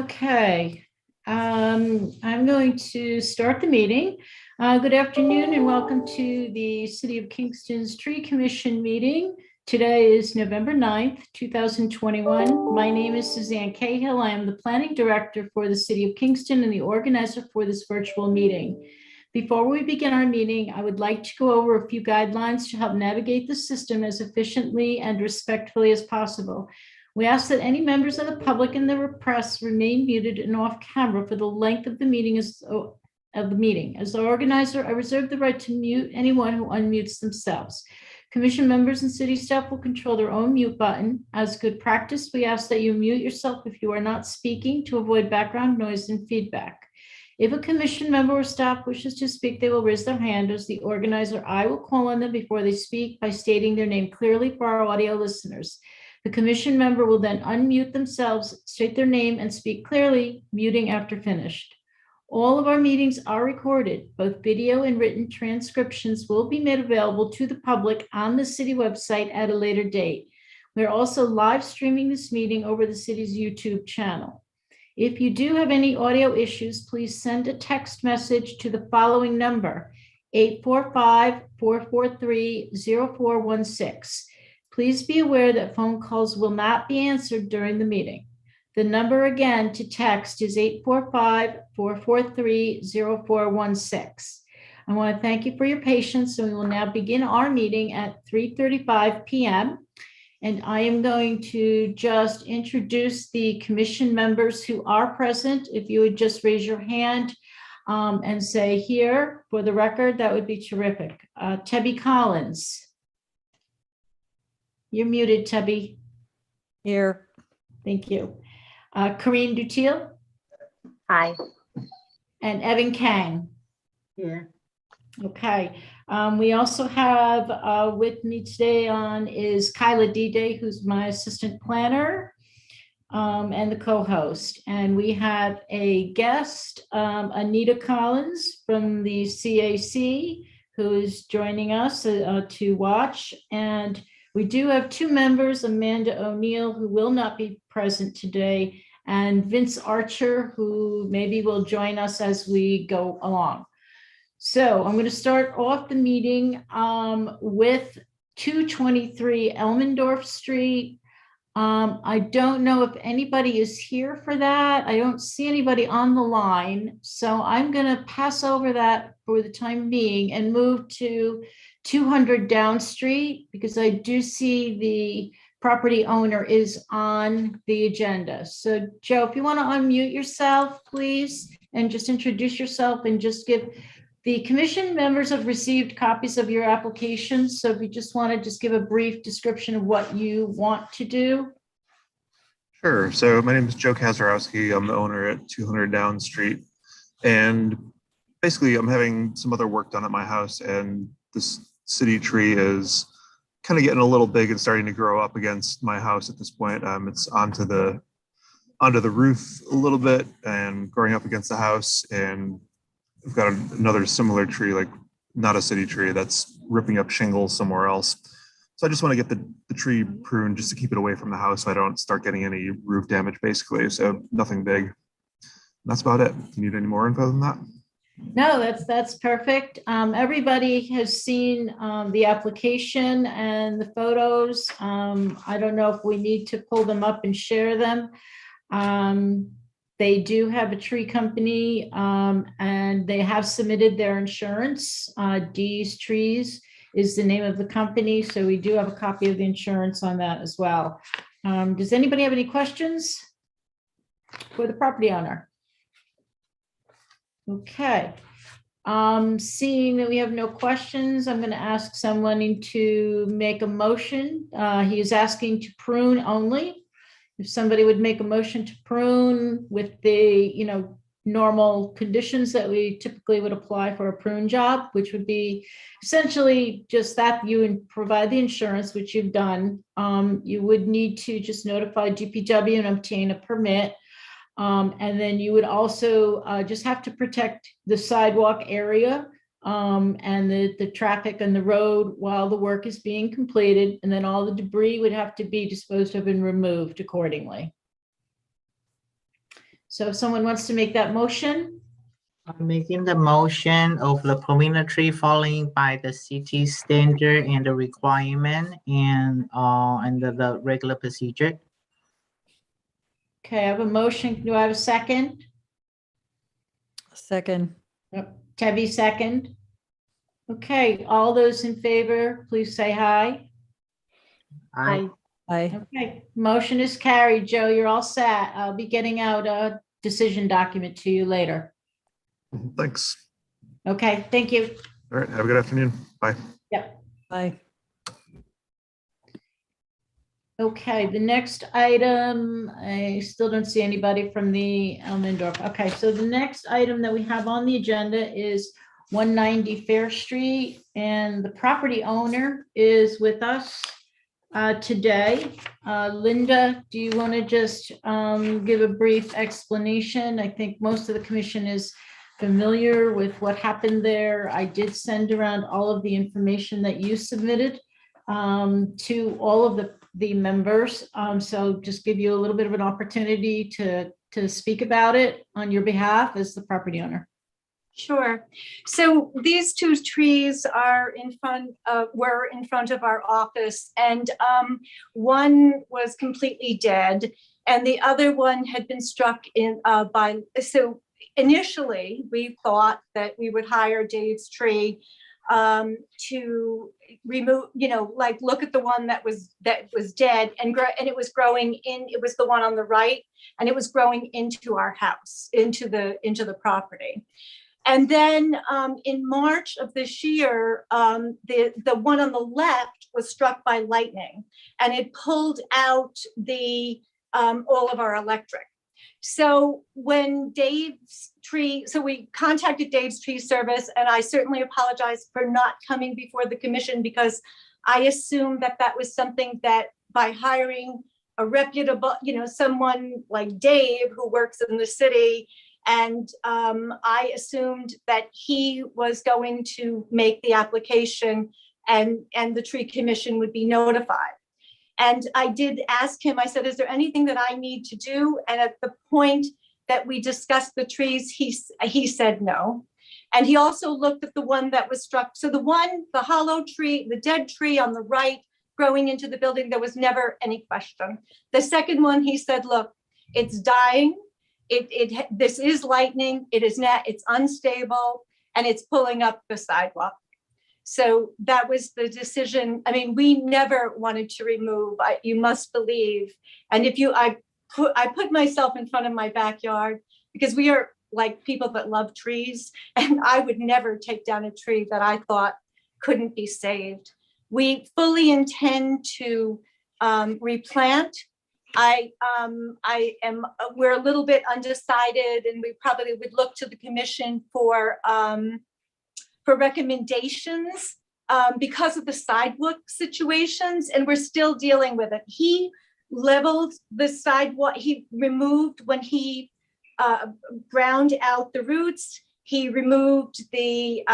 Okay, I'm going to start the meeting. Good afternoon and welcome to the City of Kingston's Tree Commission meeting. Today is November 9th, 2021. My name is Suzanne Cahill. I am the Planning Director for the City of Kingston and the organizer for this virtual meeting. Before we begin our meeting, I would like to go over a few guidelines to help navigate the system as efficiently and respectfully as possible. We ask that any members of the public and the press remain muted and off camera for the length of the meeting. As the organizer, I reserve the right to mute anyone who unmutes themselves. Commission members and city staff will control their own mute button. As good practice, we ask that you mute yourself if you are not speaking to avoid background noise and feedback. If a commission member or staff wishes to speak, they will raise their hand. As the organizer, I will call on them before they speak by stating their name clearly for our audio listeners. The commission member will then unmute themselves, state their name, and speak clearly, muting after finished. All of our meetings are recorded. Both video and written transcriptions will be made available to the public on the city website at a later date. We're also live streaming this meeting over the city's YouTube channel. If you do have any audio issues, please send a text message to the following number, 845-443-0416. Please be aware that phone calls will not be answered during the meeting. The number again to text is 845-443-0416. I want to thank you for your patience, and we will now begin our meeting at 3:35 p.m. And I am going to just introduce the commission members who are present. If you would just raise your hand and say here for the record, that would be terrific. Tebby Collins. You're muted, Tubby. Here. Thank you. Corinne Dutil. Hi. And Evan Kang. Here. Okay. We also have with me today is Kyla Dide, who's my assistant planner and the co-host. And we have a guest, Anita Collins from the CAC, who is joining us to watch. And we do have two members, Amanda O'Neill, who will not be present today, and Vince Archer, who maybe will join us as we go along. So I'm going to start off the meeting with 223 Elmendorf Street. I don't know if anybody is here for that. I don't see anybody on the line. So I'm going to pass over that for the time being and move to 200 Down Street, because I do see the property owner is on the agenda. So Joe, if you want to unmute yourself, please, and just introduce yourself and just give the commission members have received copies of your applications. So if you just want to just give a brief description of what you want to do. Sure. So my name is Joe Kazarowski. I'm the owner at 200 Down Street. And basically I'm having some other work done at my house, and this city tree is kind of getting a little big and starting to grow up against my house at this point. It's onto the roof a little bit and growing up against the house. And we've got another similar tree, like not a city tree, that's ripping up shingles somewhere else. So I just want to get the tree pruned just to keep it away from the house so I don't start getting any roof damage, basically. So nothing big. That's about it. Do you need any more info than that? No, that's perfect. Everybody has seen the application and the photos. I don't know if we need to pull them up and share them. They do have a tree company and they have submitted their insurance. D's Trees is the name of the company. So we do have a copy of the insurance on that as well. Does anybody have any questions for the property owner? Okay. Seeing that we have no questions, I'm going to ask someone to make a motion. He is asking to prune only. If somebody would make a motion to prune with the, normal conditions that we typically would apply for a prune job, which would be essentially just that you would provide the insurance, which you've done. You would need to just notify DPW and obtain a permit. And then you would also just have to protect the sidewalk area and the traffic on the road while the work is being completed. And then all the debris would have to be disposed of and removed accordingly. So if someone wants to make that motion, I'm making the motion of the permanent tree falling by the city standard and the requirement and the regular procedure. okay, I have a motion. Do I have a second? Second. Tebby, second. Okay, all those in favor, please say aye. Aye. Aye. Okay, motion is carried. Joe, you're all set. I'll be getting out a decision document to you later. Thanks. Okay, thank you. All right, have a good afternoon. Bye. Yep. Aye. Okay, the next item, I still don't see anybody from the Elmendorf. Okay, so the next item that we have on the agenda is 190 Fair Street, and the property owner is with us today. Linda, do you want to just give a brief explanation? I think most of the commission is familiar with what happened there. I did send around all of the information that you submitted to all of the members. So just give you a little bit of an opportunity to speak about it on your behalf as the property owner. Sure. So these two trees are were in front of our office, and one was completely dead and the other one had been struck in so initially we thought that we would hire Dave's Tree to remove, look at the one that was dead and it was growing in, it was the one on the right, and it was growing into our house, into the property. And then in March of this year, the one on the left was struck by lightning, and it pulled out all of our electric. So when Dave's Tree, so we contacted Dave's Tree Service, and I certainly apologize for not coming before the commission because I assumed that was something that by hiring a reputable, someone like Dave who works in the city, and I assumed that he was going to make the application and the tree commission would be notified. And I did ask him, I said, is there anything that I need to do? And at the point that we discussed the trees, he said no. And he also looked at the one that was struck. So the hollow tree, the dead tree on the right growing into the building, there was never any question. The second one, he said, look, it's dying. This is lightning. It's unstable, and it's pulling up the sidewalk. So that was the decision. I mean, we never wanted to remove, you must believe. And I put myself in front of my backyard because we are like people that love trees, and I would never take down a tree that I thought couldn't be saved. We fully intend to replant. We're a little bit undecided, and we probably would look to the commission for recommendations because of the sidewalk situations, and we're still dealing with it. He leveled the sidewalk. He removed, when he ground out the roots, he removed the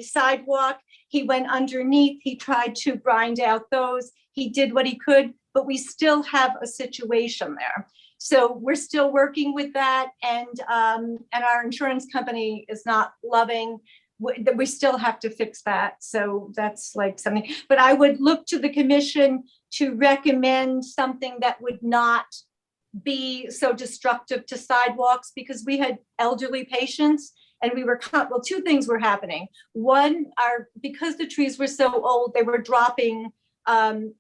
sidewalk. He went underneath. He tried to grind out those. He did what he could, but we still have a situation there. So we're still working with that, and our insurance company is not loving that we still have to fix that. So that's like something, but I would look to the commission to recommend something that would not be so destructive to sidewalks, because we had elderly patients and we were, well, two things were happening. One, because the trees were so old, they were dropping,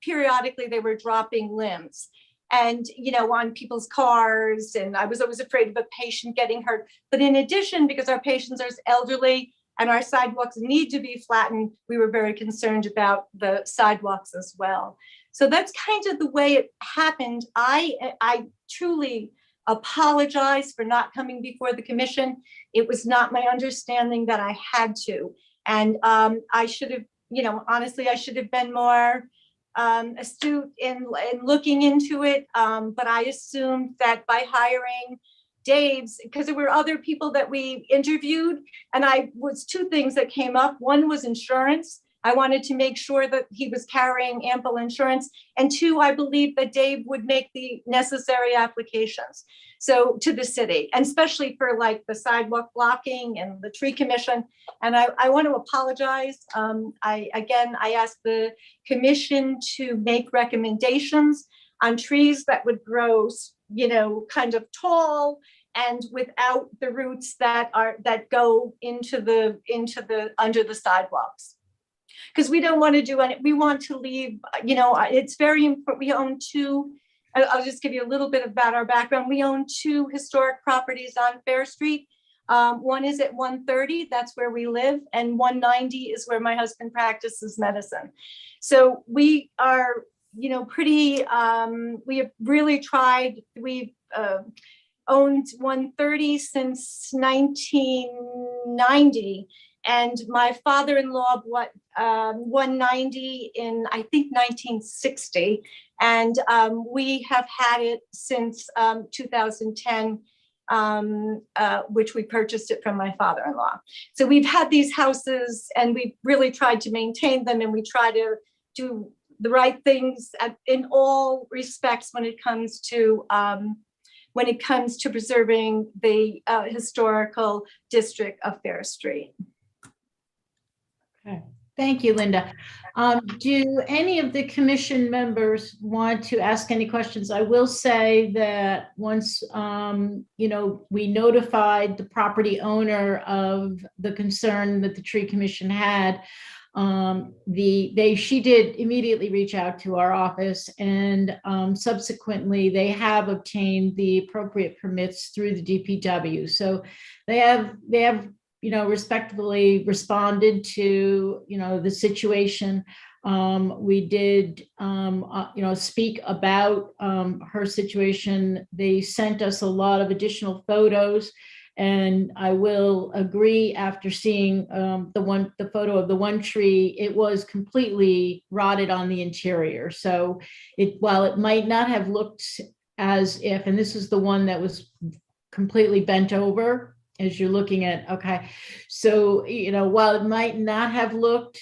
periodically they were dropping limbs. And, on people's cars, and I was always afraid of a patient getting hurt. But in addition, because our patients are elderly and our sidewalks need to be flattened, we were very concerned about the sidewalks as well. So that's kind of the way it happened. I truly apologize for not coming before the commission. It was not my understanding that I had to. And I should have, honestly, I should have been more astute in looking into it, but I assumed that by hiring Dave's, because there were other people that we interviewed, and two things that came up. One was insurance, I wanted to make sure that he was carrying ample insurance. And two, I believe that Dave would make the necessary applications. So to the city, and especially for like the sidewalk blocking and the tree commission. And I want to apologize. I asked the commission to make recommendations on trees that would grow, kind of tall and without the roots that go into the under the sidewalks. Because we don't want to do any, we want to leave, it's very important. We own two, I'll just give you a little bit about our background. We own two historic properties on Fair Street. One is at 130, that's where we live, and 190 is where my husband practices medicine. So we are, pretty, we have really tried, we've owned 130 since 1990. And my father-in-law bought 190 in, I think, 1960. And we have had it since 2010, which we purchased it from my father-in-law. So we've had these houses and we've really tried to maintain them, and we try to do the right things in all respects when it comes to preserving the historical district of Fair Street. Okay, thank you, Linda. Do any of the commission members want to ask any questions? I will say that once, we notified the property owner of the concern that the tree commission had, she did immediately reach out to our office, and subsequently they have obtained the appropriate permits through the DPW. So they have respectfully responded to, the situation. We did, speak about her situation. They sent us a lot of additional photos, and I will agree, after seeing the photo of the one tree, it was completely rotted on the interior. So while it might not have looked as if, and this is the one that was completely bent over, as you're looking at, okay. So, while it might not have looked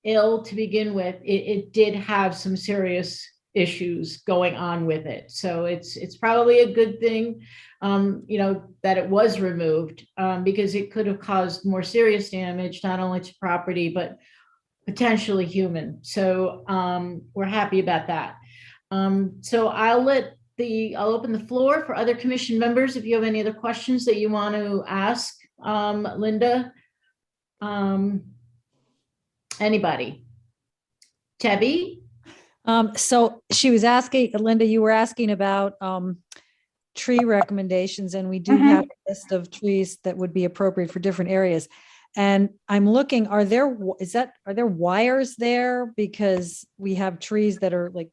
ill to begin with, it did have some serious issues going on with it. So it's probably a good thing, that it was removed, because it could have caused more serious damage, not only to property, but potentially human. So we're happy about that. So I'll open the floor for other commission members. If you have any other questions that you want to ask, Linda, anybody? Tebby? So she was asking, Linda, you were asking about tree recommendations, and we do have a list of trees that would be appropriate for different areas. And I'm looking, are there wires there? Because we have trees that are like,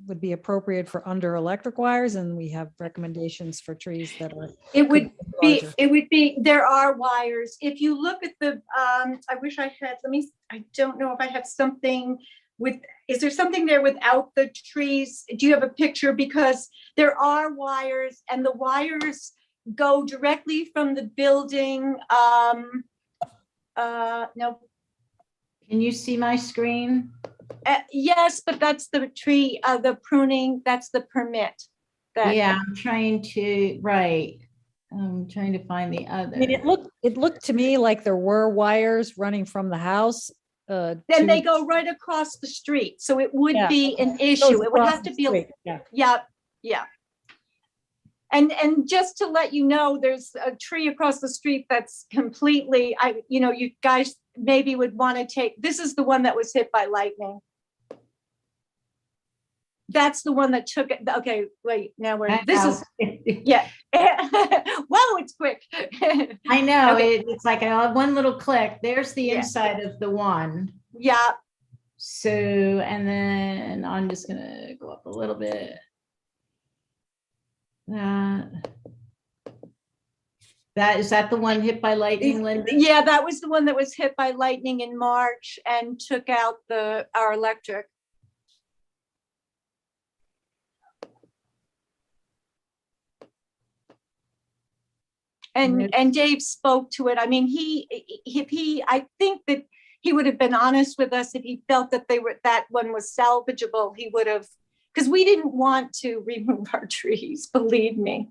would be appropriate for under electric wires, and we have recommendations for trees that are. There are wires. If you look at the, I wish I had, I don't know if I have something is there something there without the trees? Do you have a picture? Because there are wires, and the wires go directly from the building. No. Can you see my screen? Yes, but that's the tree, the pruning, that's the permit. Yeah, I'm trying to find the other. I mean, it looked to me like there were wires running from the house. Then they go right across the street. So it would be an issue. It would have to be, yeah. And just to let you know, there's a tree across the street that's completely, you guys maybe would want to take, this is the one that was hit by lightning. That's the one that took it. Okay, wait, now yeah. Whoa, it's quick. I know, okay. It's like one little click. There's the inside of the one. Yeah. So, and then I'm just gonna go up a little bit. Is that the one hit by lightning, Linda? Yeah, that was the one that was hit by lightning in March and took out our electric. And Dave spoke to it. I mean, I think that he would have been honest with us. If he felt that that one was salvageable, he would have, because we didn't want to remove our trees, believe me.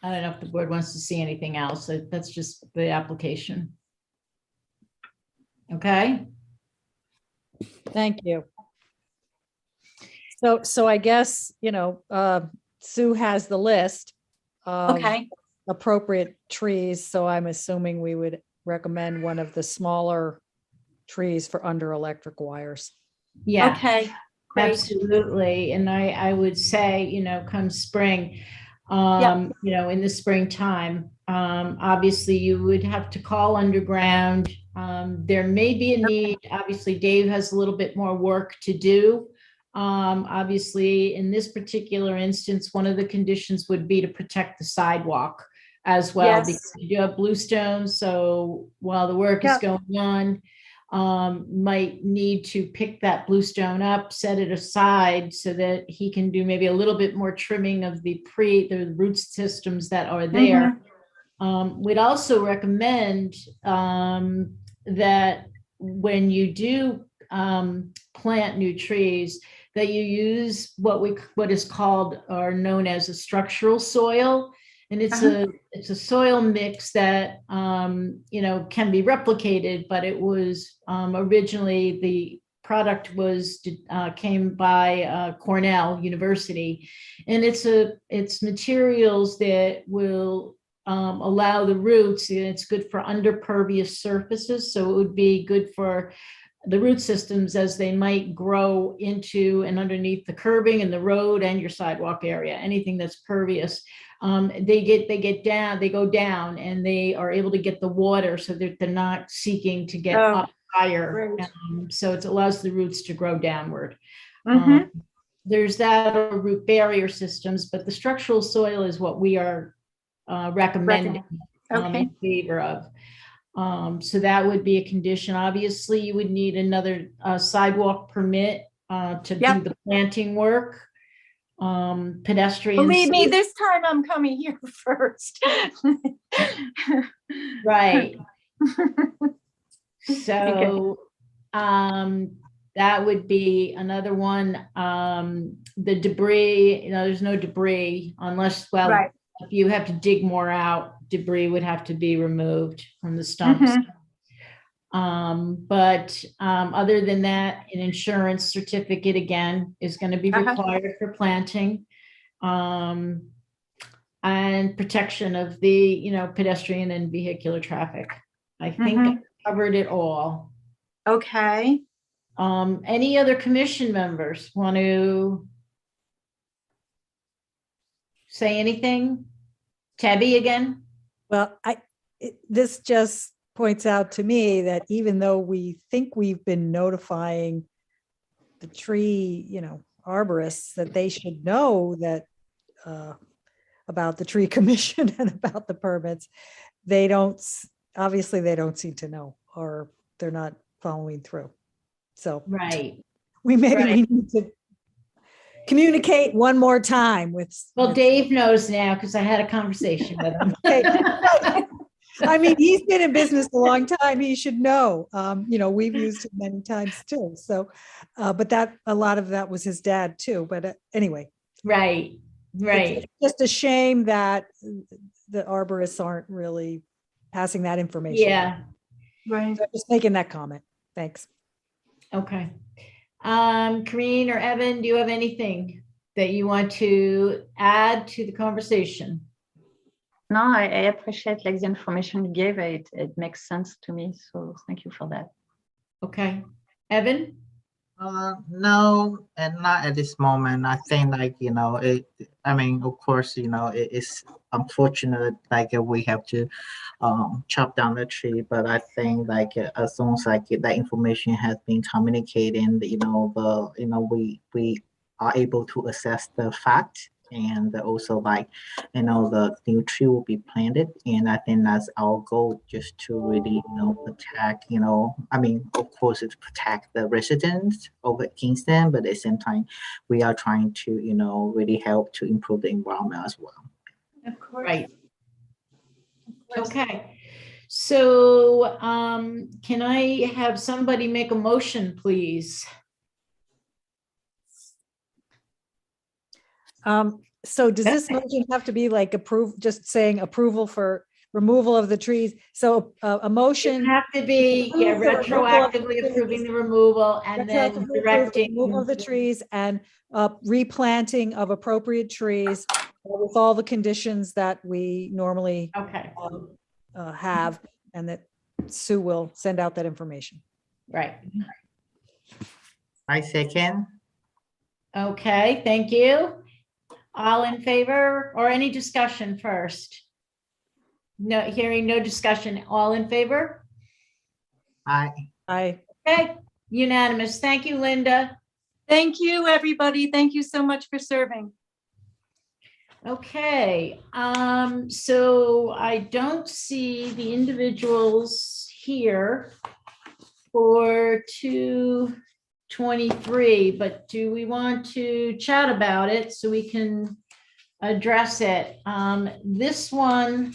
I don't know if the board wants to see anything else. So that's just the application. Okay. Thank you. So I guess, Sue has the list of Okay, appropriate trees. So I'm assuming we would recommend one of the smaller trees for under electric wires. Yeah. okay, great. Absolutely. And I would say, come spring, in the springtime, obviously you would have to call underground. There may be a need, obviously Dave has a little bit more work to do. Obviously in this particular instance, one of the conditions would be to protect the sidewalk as well. Yes. Because you do have bluestones. So while the work is going on, might need to pick that bluestone up, set it aside so that he can do maybe a little bit more trimming of the root systems that are there. We'd also recommend that when you do plant new trees, that you use what is called or known as a structural soil. And it's a soil mix that, can be replicated, but it was originally the product came by Cornell University. And it's materials that will allow the roots, and it's good for underpervious surfaces. So it would be good for the root systems as they might grow into and underneath the curbing and the road and your sidewalk area, anything that's pervious. They go down and they are able to get the water so that they're not seeking to get up higher. So it allows the roots to grow downward. There's that or root barrier systems, but the structural soil is what we are recommending in favor of. So that would be a condition. Obviously, you would need another sidewalk permit to do the planting work. Pedestrians. Believe me, this time I'm coming here first. Right. So that would be another one. The debris, there's no debris unless, if you have to dig more out, debris would have to be removed from the stumps. But other than that, an insurance certificate again is going to be required for planting, and protection of the pedestrian and vehicular traffic. I think I covered it all. Okay. Any other commission members want to say anything? Tabby again? Well, this just points out to me that even though we think we've been notifying the tree, arborists, that they should know that about the tree commission and about the permits, they don't seem to know, or they're not following through. So we need to communicate one more time with. Well, Dave knows now because I had a conversation with him. I mean, he's been in business a long time. He should know. We've used it many times too. So, but a lot of that was his dad too. But anyway. Right. It's just a shame that the arborists aren't really passing that information. Yeah. Right. So just making that comment. Thanks. Okay. Karine or Evan, do you have anything that you want to add to the conversation? No, I appreciate the information you gave. It makes sense to me. So thank you for that. Okay. Evan? No, and not at this moment. I think of course, it's unfortunate, we have to chop down the tree, but I think as long as that information has been communicated, we are able to assess the fact, and also the new tree will be planted. And I think that's our goal, just to really, protect, of course it's protect the residents over Kingston, but at the same time, we are trying to, really help to improve the environment as well. Of course. Right. Okay. So can I have somebody make a motion, please? So does this motion have to be like just saying approval for removal of the trees? So a It motion. have to be, yeah, Approve the removal of the retroactively trees. approving the removal and then Retroactively approve the directing. removal of the trees and replanting of appropriate trees with all the conditions that we normally Okay, have, and that Sue will send out that information. right. I second. Okay, thank you. All in favor or any discussion first? No, hearing no discussion. All in favor? I Okay, unanimous. Thank you, Linda. Thank you, everybody. Thank you so much for serving. Okay, so I don't see the individuals here for 223, but do we want to chat about it so we can address it? This one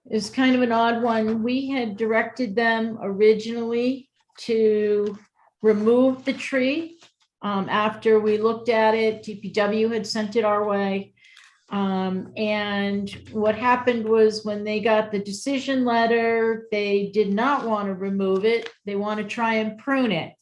is kind of an odd one. We had directed them originally to remove the tree. After we looked at it, DPW had sent it our way. And what happened was when they got the decision letter, they did not want to remove it. They want to try and prune it.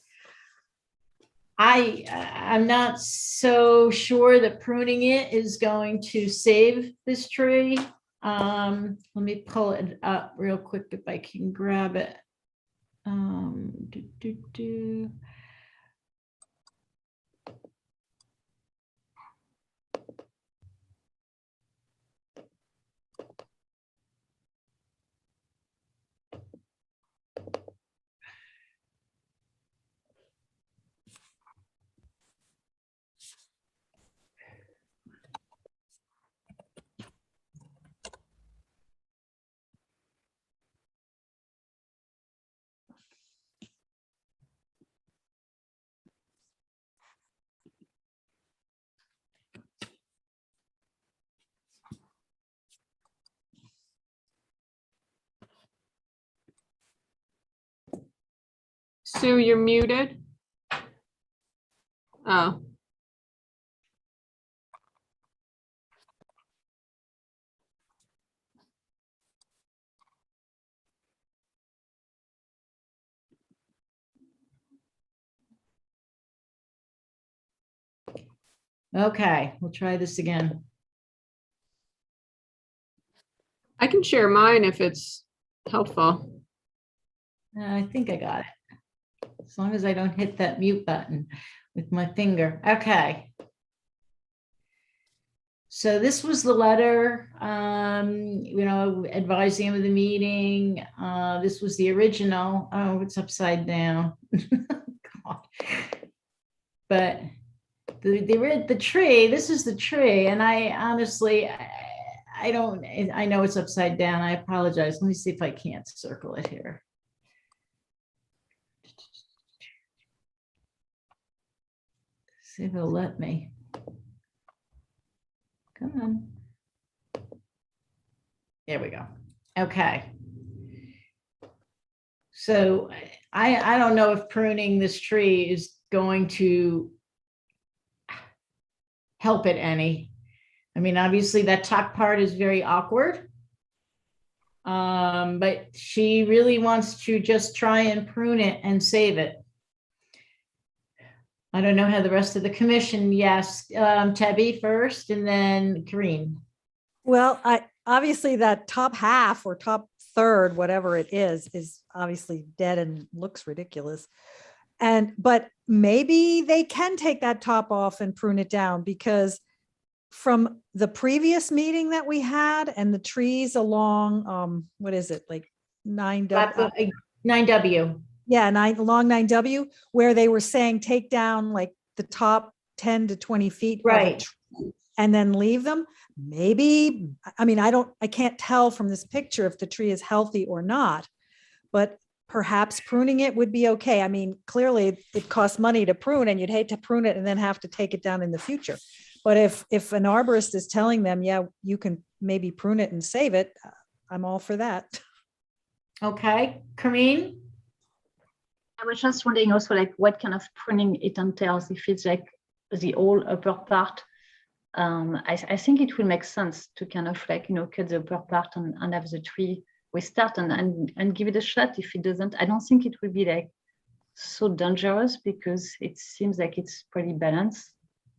I'm not so sure that pruning it is going to save this tree. Let me pull it up real quick if I can grab it. Sue, you're muted. Oh. Okay, we'll try this again. I can share mine if it's helpful. I think I got it. As long as I don't hit that mute button with my finger. Okay. So this was the letter, advising him of the meeting. This was the original. Oh, it's upside down. God. But the tree, this is the tree. And I honestly, I know it's upside down. I apologize. Let me see if I can't circle it here. See if it'll let me. Come on. There we go. Okay. So I don't know if pruning this tree is going to help it any. I mean, obviously that top part is very awkward. But she really wants to just try and prune it and save it. I don't know how the rest of the commission, yes, Tebby first and then Karine. Well, obviously that top half or top third, whatever it is obviously dead and looks ridiculous. But maybe they can take that top off and prune it down, because from the previous meeting that we had and the trees along, what is it, like 9W? 9W. Yeah, along 9W, where they were saying take down like the top 10 to 20 feet. Right. And then leave them. Maybe, I mean, I can't tell from this picture if the tree is healthy or not, but perhaps pruning it would be okay. I mean, clearly it costs money to prune and you'd hate to prune it and then have to take it down in the future. But if an arborist is telling them, yeah, you can maybe prune it and save it, I'm all for that. Okay, Karine? I was just wondering also like what kind of pruning it entails. If it's like the whole upper part, I think it will make sense to kind of like, cut the upper part and have the tree restart and give it a shot. If it doesn't, I don't think it will be like so dangerous because it seems like it's pretty balanced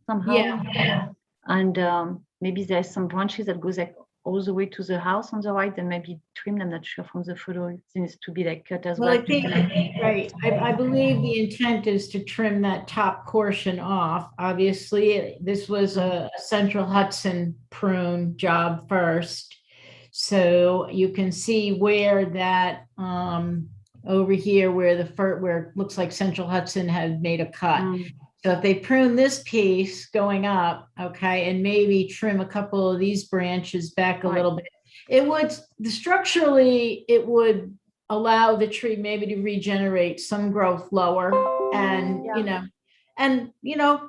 somehow. Yeah. And maybe there's some branches that goes like all the way to the house on the right and maybe trimmed. I'm not sure from the photo. It seems to be like cut as Well, well. I think, right, I believe the intent is to trim that top portion off. Obviously, this was a Central Hudson prune job first. So you can see where that, over here, where where it looks like Central Hudson had made a cut. So if they prune this piece going up, okay, and maybe trim a couple of these branches back a little bit, it would, structurally, it would allow the tree maybe to regenerate some growth lower and,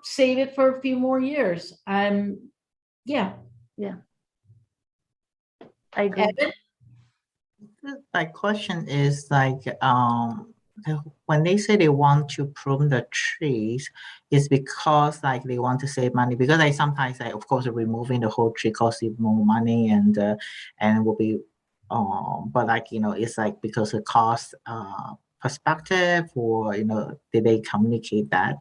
save it for a few more years. Yeah. I agree. Evan? My question is like, when they say they want to prune the trees, is because like they want to save money? Because they sometimes, like, of course, removing the whole tree costs you more money and will be, but like, it's like because of cost perspective, or did they communicate that?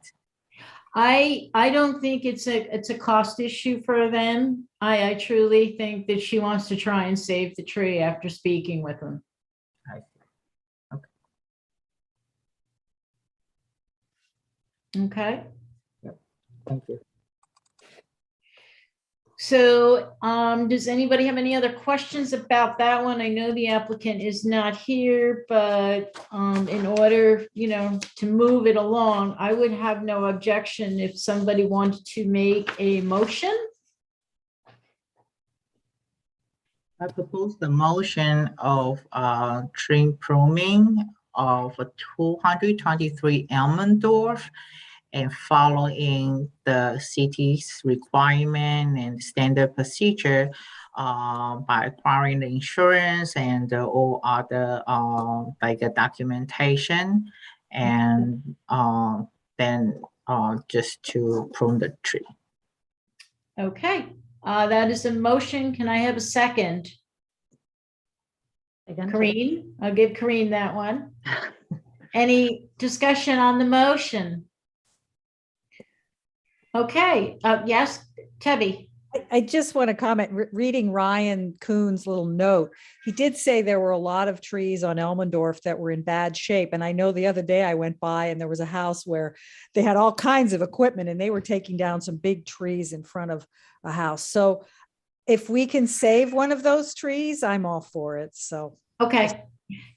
I don't think it's a cost issue for them. I truly think that she wants to try and save the tree after speaking with them. I see. Okay. Thank you. So, does anybody have any other questions about that one? I know the applicant is not here, but in order, to move it along, I would have no objection if somebody wanted to make a motion. I propose the motion of tree pruning of 223 Elmendorf and following the city's requirement and standard procedure by acquiring the insurance and all other like a documentation, and then just to prune the tree. Okay, that is a motion. Can I have a second? Karine, I'll give Karine that one. Any discussion on the motion? Okay, yes, Tebby. I just want to comment, reading Ryan Kuhn's little note, he did say there were a lot of trees on Elmendorf that were in bad shape. And I know the other day I went by and there was a house where they had all kinds of equipment and they were taking down some big trees in front of a house. So if we can save one of those trees, I'm all for it. So. Okay.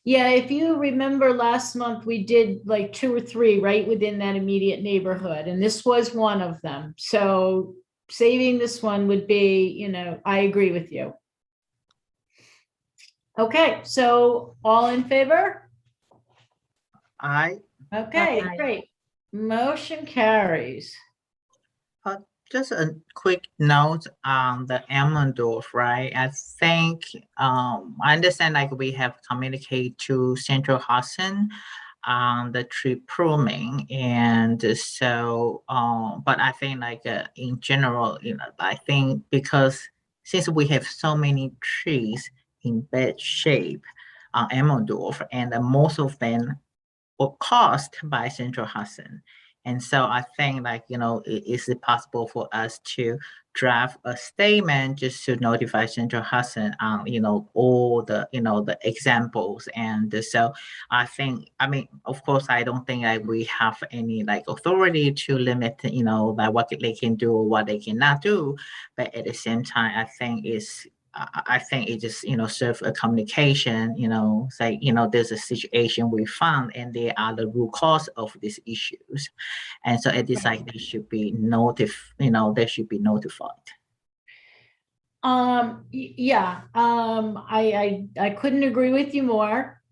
Yeah, if you remember last month, we did like 2 or 3 right within that immediate neighborhood, and this was one of them. So saving this one would be, I agree with you. Okay, so all in favor? Aye. Okay, great. Motion carries. Just a quick note on the Elmendorf, right? I think I understand like we have communicated to Central Hudson on the tree pruning, and so but I think like in general, I think because since we have so many trees in bad shape on Elmendorf, and most of them were caused by Central Hudson. And so I think like, is it possible for us to draft a statement just to notify Central Hudson on, all the, the examples. And so I mean, of course, I don't think like we have any like authority to limit, like what they can do or what they cannot do. But at the same time, I think it just, serve a communication, say, there's a situation we found and there are the root cause of these issues. And so it is like they should be they should be notified. Yeah, I couldn't agree with you more.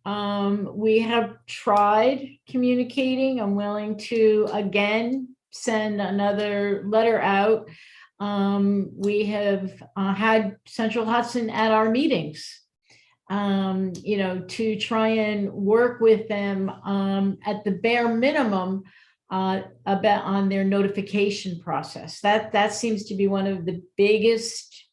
We have tried communicating. I'm willing to again send another letter out. We have had Central Hudson at our meetings, to try and work with them at the bare minimum about on their notification process. That seems to be one of the biggest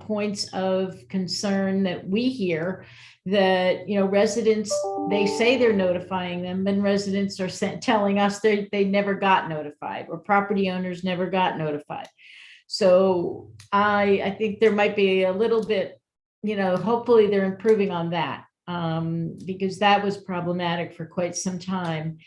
points of concern that we hear, that residents, they say they're notifying them, and residents are telling us they never got notified, or property owners never got notified. So I think there might be a little bit, hopefully they're improving on that, because that was problematic for quite some time.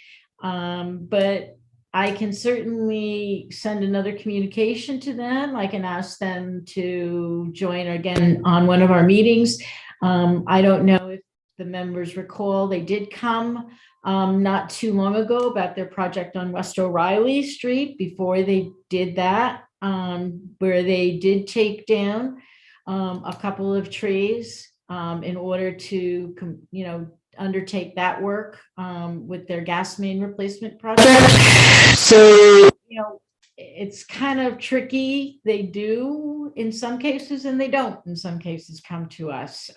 But I can certainly send another communication to them. I can ask them to join again on one of our meetings. I don't know if the members recall, they did come not too long ago about their project on West O'Reilly Street before they did that, where they did take down a couple of trees in order to, undertake that work with their gas main replacement project. So, it's kind of tricky. They do in some cases, and they don't in some cases come to us.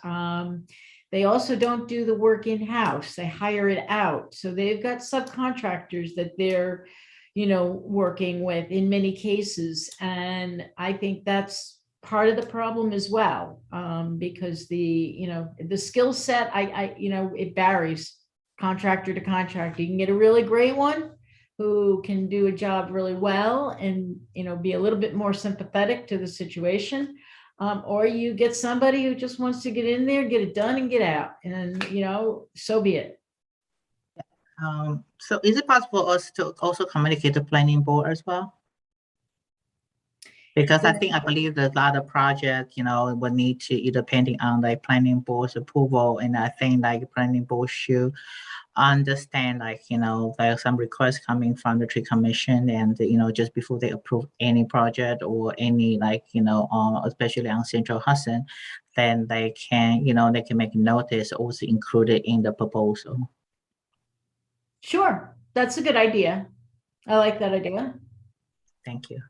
They also don't do the work in-house. They hire it out. So they've got subcontractors that they're, working with in many cases. And I think that's part of the problem as well, because the skill set, it varies contractor to contractor. You can get a really great one who can do a job really well and, be a little bit more sympathetic to the situation. Or you get somebody who just wants to get in there, get it done and get out, and, so be it. So is it possible for us to also communicate to planning board as well? Because I believe there's a lot of projects, will need to either pending on the planning board's approval. And I think planning board should understand, there's some requests coming from the tree commission, and, just before they approve any project or any, especially on Central Hudson, then they can make notice also included in the proposal. Sure, that's a good idea. I like that idea. Thank you.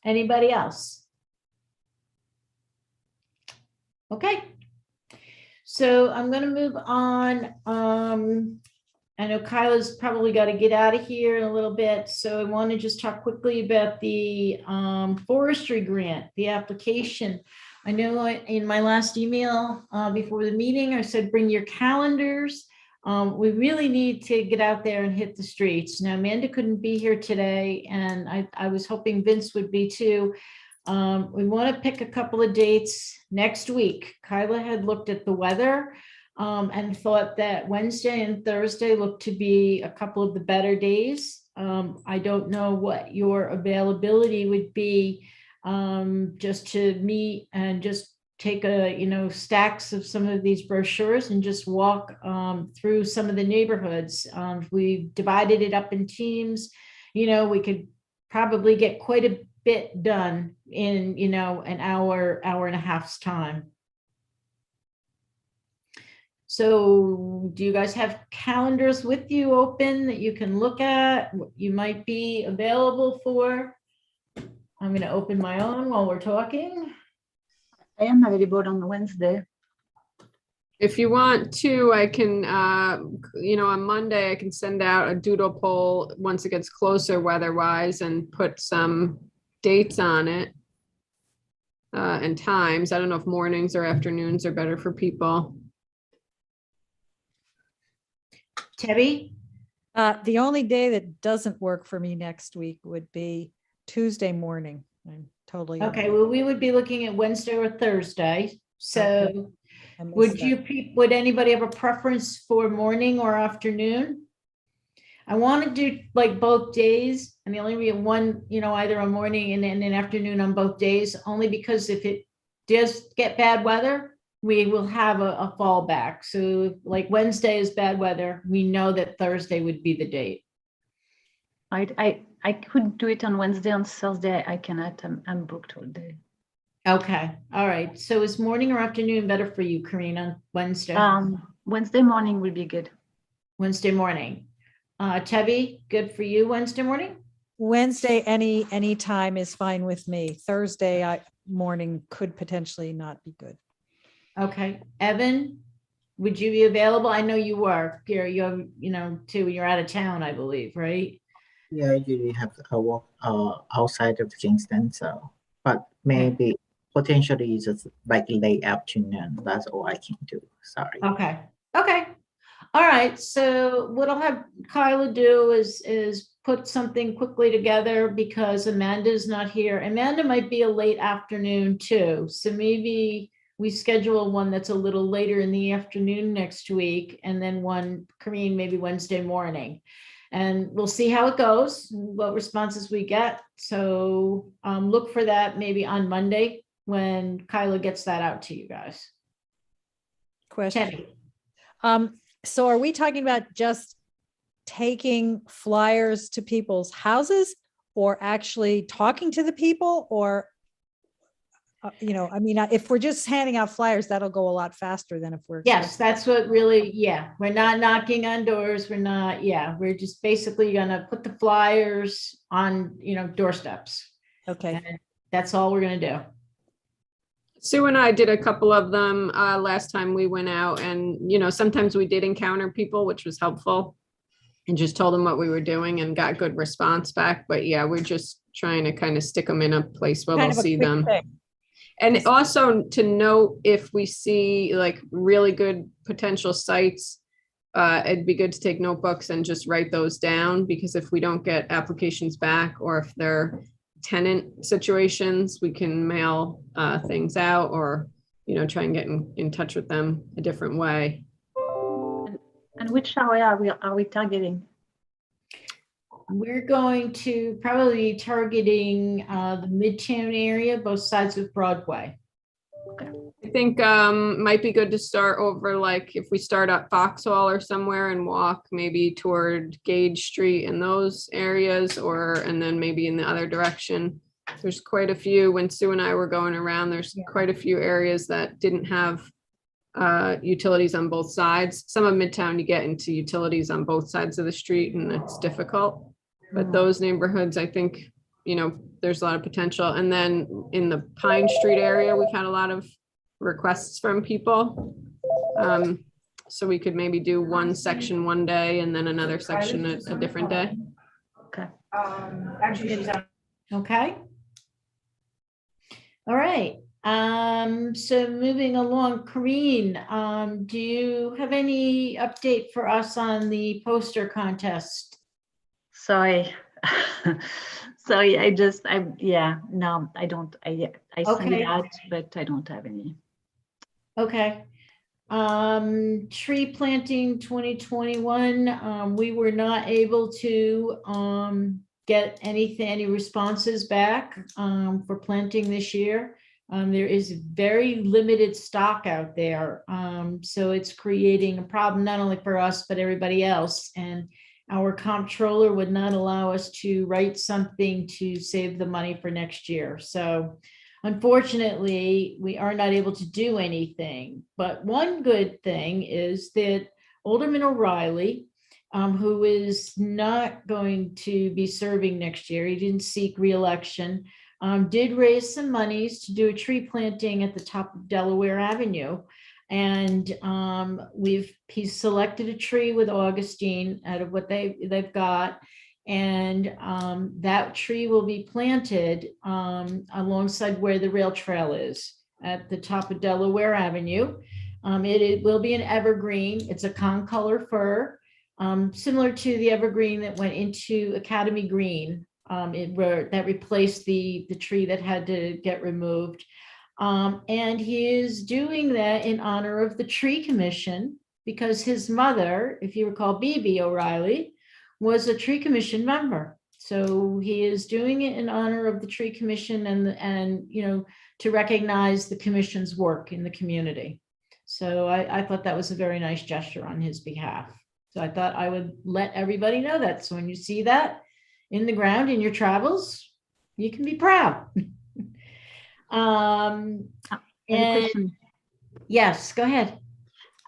Anybody else? Okay. So I'm going to move on. I know Kyla's probably got to get out of here in a little bit. So I want to just talk quickly about the forestry grant, the application. I know in my last email before the meeting, I said, bring your calendars. We really need to get out there and hit the streets. Now, Amanda couldn't be here today, and I was hoping Vince would be too. We want to pick a couple of dates next week. Kyla had looked at the weather and thought that Wednesday and Thursday looked to be a couple of the better days. I don't know what your availability would be, just to meet and just take stacks of some of these brochures and just walk through some of the neighborhoods. If we divided it up in teams, we could probably get quite a bit done in, an hour and a half's time. So do you guys have calendars with you open that you can look at, what you might be available for? I'm going to open my own while we're talking. I am available on Wednesday. If you want to, I can, on Monday, I can send out a doodle poll once it gets closer weather-wise and put some dates on it and times. I don't know if mornings or afternoons are better for people. Tebby? The only day that doesn't work for me next week would be Tuesday morning. I'm totally. Okay, well, we would be looking at Wednesday or Thursday. So Okay. would anybody have a preference for morning or afternoon? I want to do like both days, and the only reason one, either a morning and an afternoon on both days, only because if it does get bad weather, we will have a fallback. So like Wednesday is bad weather, we know that Thursday would be the date. I could do it on Wednesday. On Thursday, I cannot. I'm booked all day. Okay, all right. So is morning or afternoon better for you, Karina, on Wednesday? Wednesday morning will be good. Wednesday morning. Tebby, good for you Wednesday morning? Wednesday, any time is fine with me. Thursday morning could potentially not be good. Okay, Evan, would you be available? I know you were, Gary, too, you're out of town, I believe, right? Yeah, I usually have a walk outside of Kingston, so but maybe potentially just like late afternoon. That's all I can do. Sorry. Okay, okay. All right, so what I'll have Kyla do is put something quickly together because Amanda's not here. Amanda might be a late afternoon too, so maybe we schedule one that's a little later in the afternoon next week, and then one, Corinne, maybe Wednesday morning. And we'll see how it goes, what responses we get. So look for that maybe on Monday when Kyla gets that out to you guys. Question. Teddy. So are we talking about just taking flyers to people's houses or actually talking to the people, or, I mean, if we're just handing out flyers, that'll go a lot faster than if we're. Yes, that's what really, yeah, we're not knocking on doors. We're not, we're just basically gonna put the flyers on, doorsteps. Okay. And that's all we're gonna do. Sue and I did a couple of them last time we went out, and sometimes we did encounter people, which was helpful, and just told them what we were doing and got good response back. But yeah, we're just trying to kind of stick them in a place where they'll see them. And also to note if we see like really good potential sites, it'd be good to take notebooks and just write those down, because if we don't get applications back, or if they're tenant situations, we can mail things out, or try and get in touch with them a different way. And which area are we targeting? We're going to probably be targeting the Midtown area, both sides of Broadway. I think might be good to start over, like if we start at Foxhall or somewhere and walk maybe toward Gage Street and those areas, and then maybe in the other direction. There's quite a few, when Sue and I were going around, there's quite a few areas that didn't have utilities on both sides. Some of Midtown, you get into utilities on both sides of the street and it's difficult. But those neighborhoods, I think, there's a lot of potential. And then in the Pine Street area, we've had a lot of requests from people. So we could maybe do one section one day and then another section a different day. Okay. Okay. All right. So moving along, Corinne, do you have any update for us on the poster contest? Sorry. Sorry, no, I don't. I sent it out, but I don't have any. Okay. Tree planting 2021. We were not able to get any responses back for planting this year. There is very limited stock out there. So it's creating a problem not only for us, but everybody else. And our comptroller would not allow us to write something to save the money for next year. So unfortunately, we are not able to do anything. But one good thing is that Alderman O'Reilly, who is not going to be serving next year, he didn't seek re-election, did raise some monies to do a tree planting at the top of Delaware Avenue. And he's selected a tree with Augustine out of what they've got. And that tree will be planted alongside where the rail trail is at the top of Delaware Avenue. It will be an evergreen. It's a concolor fir, similar to the evergreen that went into Academy Green, that replaced the tree that had to get removed. And he is doing that in honor of the Tree Commission, because his mother, if you recall, Bebe O'Reilly, was a Tree Commission member. So he is doing it in honor of the Tree Commission and to recognize the commission's work in the community. So I thought that was a very nice gesture on his behalf. So I thought I would let everybody know that. So when you see that in the ground in your travels, you can be proud. And question. Yes, go ahead.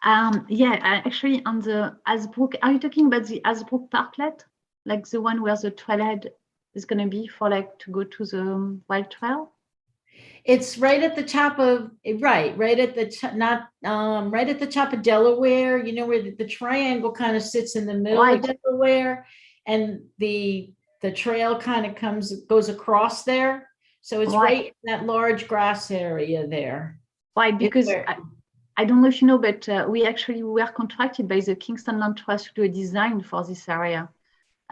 Actually on the Hasbrook, are you talking about the Hasbrook Parklet? Like the one where the trailhead is going to be for like to go to the wild trail? It's right at the top of, right at the, not, right at the top of Delaware, you know, where the triangle kind of sits in the middle of Right. Delaware. And the trail kind of goes across there. So it's Right. right in that large grass area there. Why? Because where- I don't know if you know, but we actually were contracted by the Kingston Land Trust to do a design for this area.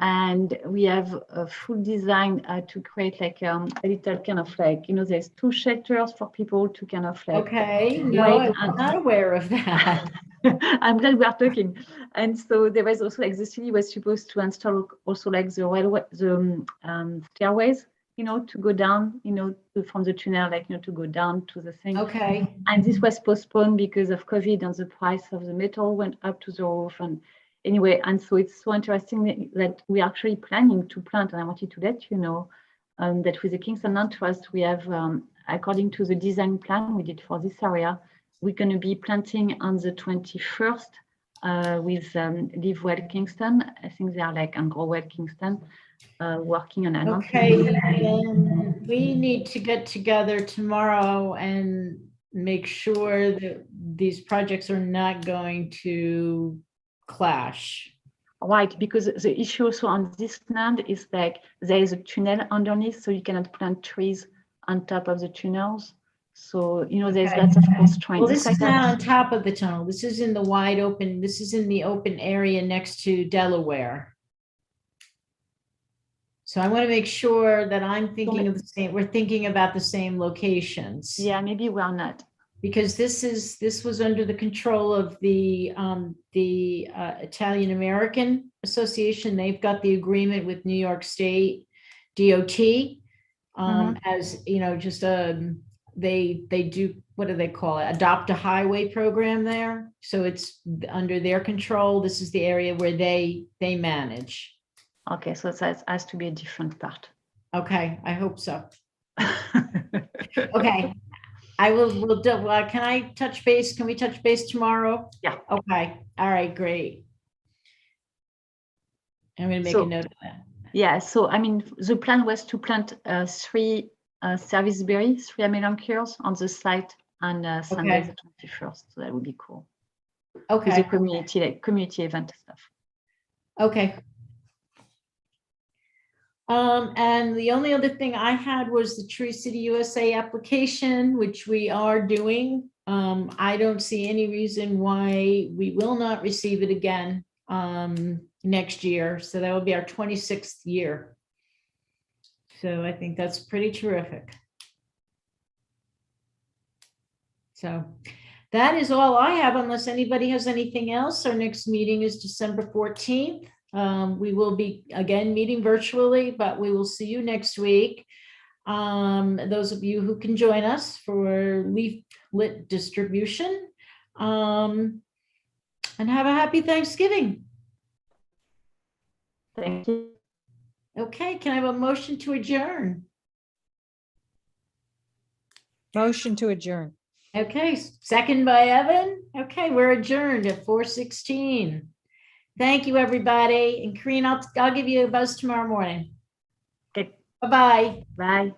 And we have a full design to create like a little kind of like, you know, there's 2 shelters for people to kind of like. Okay, no, wait I'm and- not aware of that. I'm glad we are talking. And so there was also like the city was supposed to install also like the railway, the stairways, you know, to go down, you know, from the tunnel, like, you know, to go down to the thing. Okay, And this was postponed because of COVID and the price of the metal went up to the roof. And anyway, and so it's so interesting that we're actually planning to plant, and I wanted to let you know that with the Kingston Land Trust, we have, according to the design plan we did for this area, we're going to be planting on the 21st with Live Well Kingston. I think they are like and Grow Well Kingston, working on an. okay, we need to get together tomorrow and make sure that these projects are not going to clash. Right, because the issue also on this land is like there is a tunnel underneath, so you cannot plant trees on top of the tunnels. So, you know, there's Okay. lots of constraints. Well, this is not on top of the tunnel. This is in the wide open, this is in the open area next to Delaware. So I want to make sure that I'm thinking of the same, we're thinking about the same locations. Yeah, maybe we're not. Because this was under the control of the Italian American Association. They've got the agreement with New York State DOT. As you know, just they do, what do they call it? Adopt a highway program there. So it's under their control. This is the area where they manage. Okay, so it has to be a different part. Okay, I hope so. Okay. We'll do, can I touch base? Can we touch base tomorrow? Yeah. Okay. All right, great. I'm going to make a note of that. Yeah, so I mean, the plan was to plant 3 service berries, 3 amelanchiers on the site on Sunday the 21st. So that would be cool. Okay. With a community event stuff. Okay. And the only other thing I had was the Tree City USA application, which we are doing. I don't see any reason why we will not receive it again next year. So that will be our 26th year. So I think that's pretty terrific. So that is all I have, unless anybody has anything else. Our next meeting is December 14th. We will be again meeting virtually, but we will see you next week. Those of you who can join us for leaflet distribution, and have a happy Thanksgiving. Thank you. Okay, can I have a motion to adjourn? Motion to adjourn. Okay, second by Evan. Okay, we're adjourned at 4:16. Thank you, everybody. And Corinne, I'll give you a buzz tomorrow morning. Okay. Bye-bye. Bye.